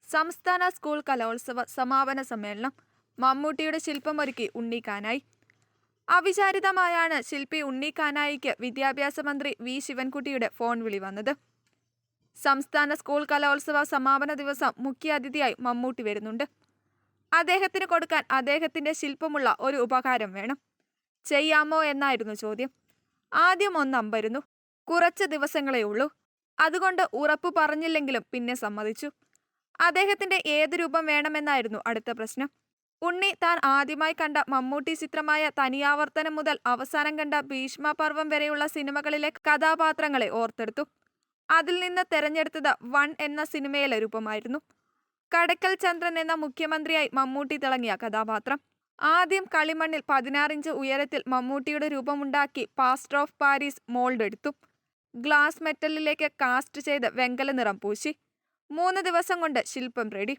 സംസ്ഥാന സ്കൂൾ കലോത്സവ സമാപന സമ്മേളനം മമ്മൂട്ടിയുടെ ശില്പമൊരുക്കി ഉണ്ണിക്കാനായി. അവിചാരിതമായാണ് ശില്പി ഉണ്ണിക്കാനായിക്ക് വിദ്യാഭ്യാസ മന്ത്രി വി ശിവൻകുട്ടിയുടെ ഫോൺ വിളി വന്നത്. സംസ്ഥാന സ്കൂൾ കലോത്സവ സമാപന ദിവസം മുഖ്യാതിഥിയായി മമ്മൂട്ടി വരുന്നുണ്ട്. അദ്ദേഹത്തിന് കൊടുക്കാൻ അദ്ദേഹത്തിന്റെ ശില്പമുള്ള ഒരു ഉപഹാരം വേണം. ചെയ്യാമോ എന്നായിരുന്നു ചോദ്യം. ആദ്യം ഒന്നമ്പരുന്നു. കുറച്ച് ദിവസങ്ങളേ ഉള്ളൂ. അതുകൊണ്ട് ഉറപ്പു പറഞ്ഞില്ലെങ്കിലും പിന്നെ സമ്മതിച്ചു. അദ്ദേഹത്തിന്റെ ഏത് രൂപം വേണമെന്നായിരുന്നു അടുത്ത പ്രശ്നം. ഉണ്ണി താൻ ആദ്യമായി കണ്ട മമ്മൂട്ടി ചിത്രമായ തനിയാവർത്തനം മുതൽ അവസാനം കണ്ട ഭീഷ്മപർവം വരെയുള്ള സിനിമകളിലെ കഥാപാത്രങ്ങളെ ഓർത്തെടുത്തു. അതിൽ നിന്ന് തെരഞ്ഞെടുത്തത് 1 എന്ന സിനിമയിലെ രൂപമായിരുന്നു. കടക്കൽ ചന്ദ്രൻ എന്ന മുഖ്യമന്ത്രിയായി മമ്മൂട്ടി തിളങ്ങിയ കഥാപാത്രം. ആദ്യം കളിമണ്ണിൽ 16 ഇഞ്ച് ഉയരത്തിൽ മമ്മൂട്ടിയുടെ രൂപമുണ്ടാക്കി പ്ലാസ്റ്റർ ഓഫ് പാരീസ് മോൾഡ് എടുത്തു. ഗ്ലാസ് മെറ്റലിലേക്ക് കാസ്റ്റ് ചെയ്ത് വെങ്കല നിറം പൂശി. 3 ദിവസം കൊണ്ട് ശില്പം റെഡി.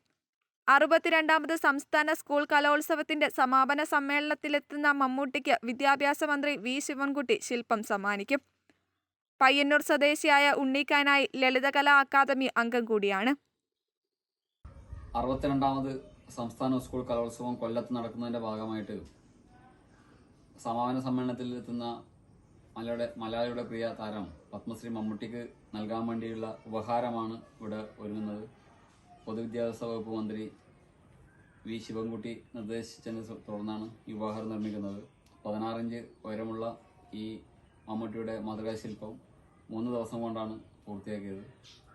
62ാമത് സംസ്ഥാന സ്കൂൾ കലോത്സവത്തിന്റെ സമാപന സമ്മേളനത്തിലെത്തുന്ന മമ്മൂട്ടിക്ക് വിദ്യാഭ്യാസ മന്ത്രി വി ശിവൻകുട്ടി ശില്പം സമ്മാനിക്കും. പയ്യന്നൂർ സ്വദേശിയായ ഉണ്ണിക്കാനായി ലളിതകലാ അക്കാദമി അംഗം കൂടിയാണ്. 62ാമത് സംസ്ഥാന സ്കൂൾ കലോത്സവം കൊല്ലത്ത് നടക്കുന്നതിന്റെ ഭാഗമായിട്ട് സമാപന സമ്മേളനത്തിൽ എത്തുന്ന മലയാളിയുടെ പ്രിയ താരം പത്മശ്രീ മമ്മൂട്ടിക്ക് നൽകാൻ വേണ്ടിയുള്ള ഉപഹാരമാണ് ഇവിടെ ഒരുങ്ങുന്നത്. പൊതുവിദ്യാഭ്യാസ വകുപ്പ് മന്ത്രി വി ശിവൻകുട്ടി നിർദ്ദേശിച്ചതിനെ തുടർന്നാണ് ഈ ഉപഹാരം നിർമ്മിക്കുന്നത്. 16 ഇഞ്ച് ഉയരമുള്ള ഈ മമ്മൂട്ടിയുടെ മാതൃകാ ശില്പം 3 ദിവസം കൊണ്ടാണ് പൂർത്തിയാക്കിയത്.